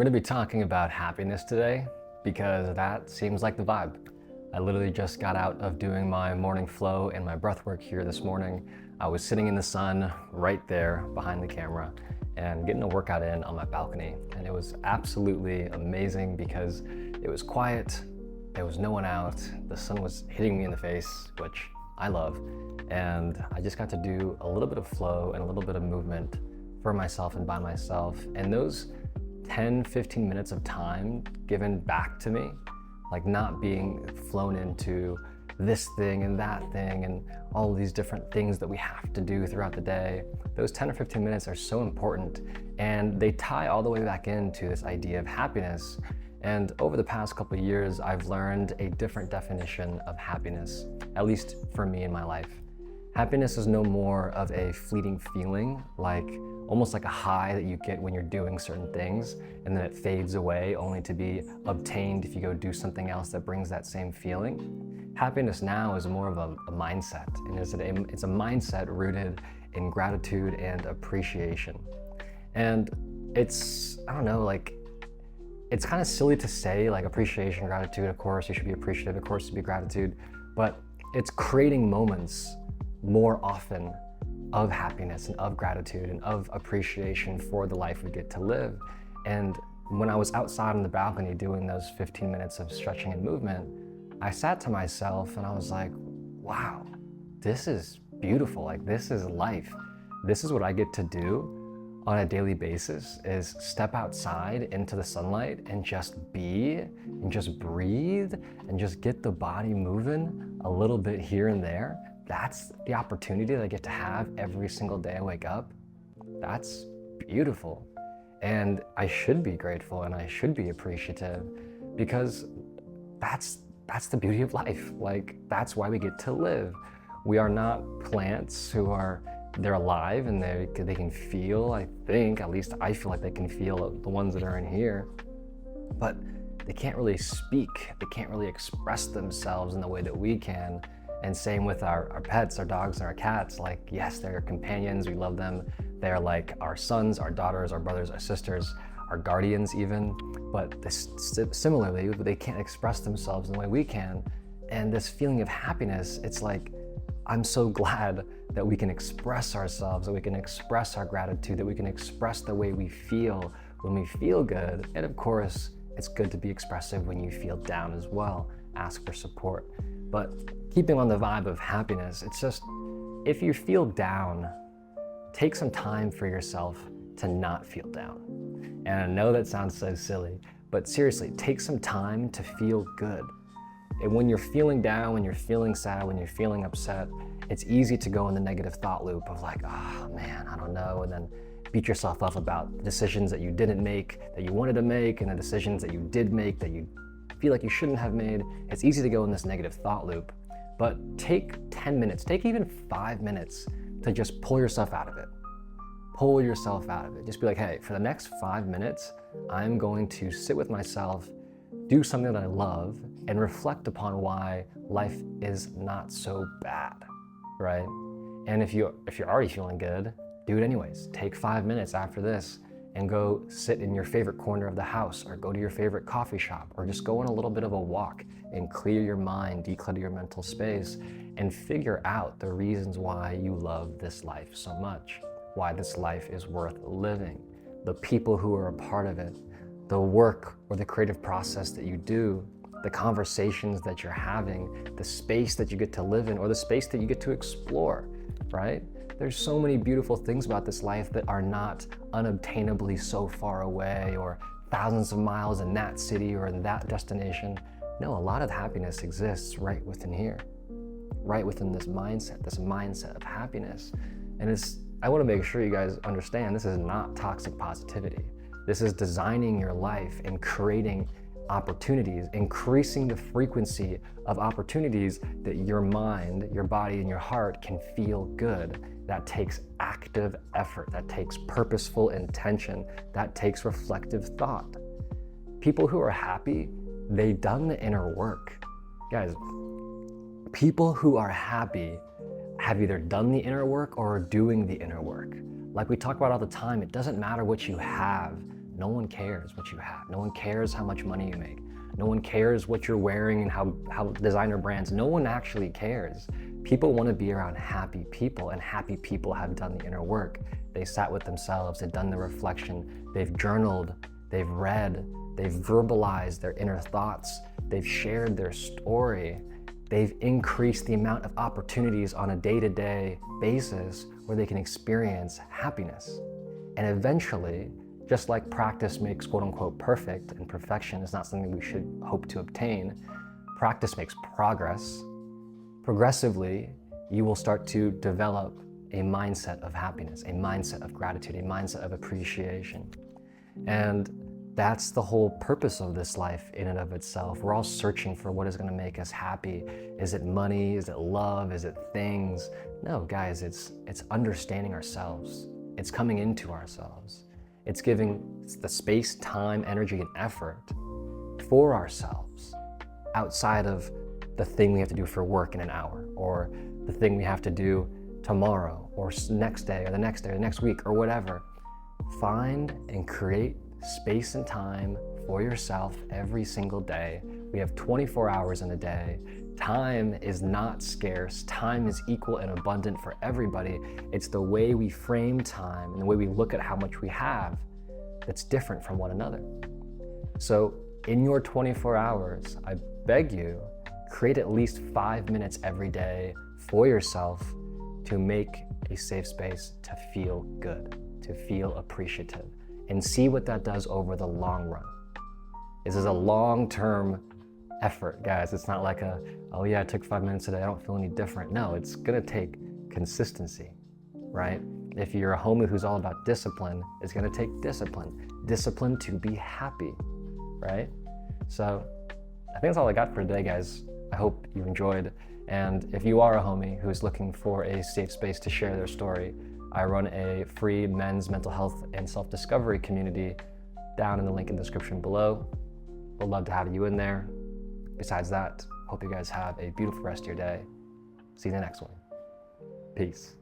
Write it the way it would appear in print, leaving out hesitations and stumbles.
We're going to be talking about happiness today because that seems like the vibe. I literally just got out of doing my morning flow and my breath work here this morning. I was sitting in the sun right there behind the camera and getting a workout in on my balcony. And it was absolutely amazing because it was quiet, there was no one out, the sun was hitting me in the face, which I love. And I just got to do a little bit of flow and a little bit of movement for myself and by myself. And those 10-15 minutes of time given back to me, like not being flown into this thing and that thing and all these different things that we have to do throughout the day, those 10 or 15 minutes are so important, and they tie all the way back into this idea of happiness. And over the past couple of years, I've learned a different definition of happiness, at least for me in my life. Happiness is no more of a fleeting feeling, almost like a high that you get when you're doing certain things, and then it fades away only to be obtained if you go do something else that brings that same feeling. Happiness now is more of a mindset, and it's a mindset rooted in gratitude and appreciation. And it's, I don't know, it's kind of silly to say appreciation, gratitude, of course you should be appreciative, of course you should be gratitude, but it's creating moments more often of happiness and of gratitude and of appreciation for the life we get to live. And when I was outside on the balcony doing those 15 minutes of stretching and movement, I sat to myself and I was like, wow, this is beautiful. This is life. This is what I get to do on a daily basis, is step outside into the sunlight and just be and just breathe and just get the body moving a little bit here and there. That's the opportunity that I get to have every single day I wake up. That's beautiful. And I should be grateful and I should be appreciative, because that's the beauty of life. That's why we get to live. We are not plants they're alive and they can feel, I think, at least I feel like they can feel, the ones that are in here, but they can't really speak. They can't really express themselves in the way that we can. And same with our pets, our dogs and our cats. Yes, they're your companions, we love them. They're like our sons, our daughters, our brothers, our sisters, our guardians even. But similarly, they can't express themselves in the way we can. And this feeling of happiness, it's I'm so glad that we can express ourselves, that we can express our gratitude, that we can express the way we feel when we feel good. And of course, it's good to be expressive when you feel down as well. Ask for support. But keeping on the vibe of happiness, it's just, if you feel down, take some time for yourself to not feel down. And I know that sounds so silly, but seriously, take some time to feel good. And when you're feeling down, when you're feeling sad, when you're feeling upset, it's easy to go in the negative thought loop of oh man, I don't know, and then beat yourself up about the decisions that you didn't make, that you wanted to make, and the decisions that you did make that you feel like you shouldn't have made. It's easy to go in this negative thought loop, but take 10 minutes, take even 5 minutes to just pull yourself out of it. Pull yourself out of it. Just be like, hey, for the next 5 minutes, I'm going to sit with myself, do something that I love, and reflect upon why life is not so bad, right? And if you're already feeling good, do it anyways. Take 5 minutes after this and go sit in your favorite corner of the house, or go to your favorite coffee shop, or just go on a little bit of a walk and clear your mind, declutter your mental space, and figure out the reasons why you love this life so much, why this life is worth living, the people who are a part of it, the work or the creative process that you do, the conversations that you're having, the space that you get to live in, or the space that you get to explore, right? There's so many beautiful things about this life that are not unobtainably so far away, or thousands of miles in that city or in that destination. No, a lot of happiness exists right within here, right within this mindset of happiness. And I want to make sure you guys understand, this is not toxic positivity. This is designing your life and creating opportunities, increasing the frequency of opportunities that your mind, your body, and your heart can feel good. That takes active effort, that takes purposeful intention, that takes reflective thought. People who are happy, they've done the inner work. Guys, people who are happy have either done the inner work or are doing the inner work. Like we talk about all the time, it doesn't matter what you have No one cares what you have. No one cares how much money you make. No one cares what you're wearing and how designer brands, no one actually cares. People want to be around happy people, and happy people have done the inner work. They sat with themselves, they've done the reflection, they've journaled, they've read, they've verbalized their inner thoughts, they've shared their story, they've increased the amount of opportunities on a day-to-day basis where they can experience happiness. And eventually, just like practice makes quote unquote perfect, and perfection is not something we should hope to obtain, practice makes progress. Progressively, you will start to develop a mindset of happiness, a mindset of gratitude, a mindset of appreciation. And that's the whole purpose of this life in and of itself. We're all searching for what is going to make us happy. Is it money? Is it love? Is it things? No, guys, it's understanding ourselves. It's coming into ourselves. It's giving the space, time, energy, and effort for ourselves outside of the thing we have to do for work in an hour, or the thing we have to do tomorrow, or next day, or the next day, or the next week, or whatever. Find and create space and time for yourself every single day. We have 24 hours in a day. Time is not scarce. Time is equal and abundant for everybody. It's the way we frame time and the way we look at how much we have that's different from one another. So in your 24 hours, I beg you, create at least 5 minutes every day for yourself to make a safe space to feel good, to feel appreciative, and see what that does over the long run. This is a long-term effort, guys. It's not like oh yeah, I took 5 minutes today, I don't feel any different. No, it's gonna take consistency, right? If you're a homie who's all about discipline, it's gonna take discipline. Discipline to be happy, right? So I think that's all I got for today, guys. I hope you enjoyed. And if you are a homie who's looking for a safe space to share their story, I run a free men's mental health and self-discovery community down in the link in the description below. Would love to have you in there. Besides that, hope you guys have a beautiful rest of your day. See you in the next one. Peace.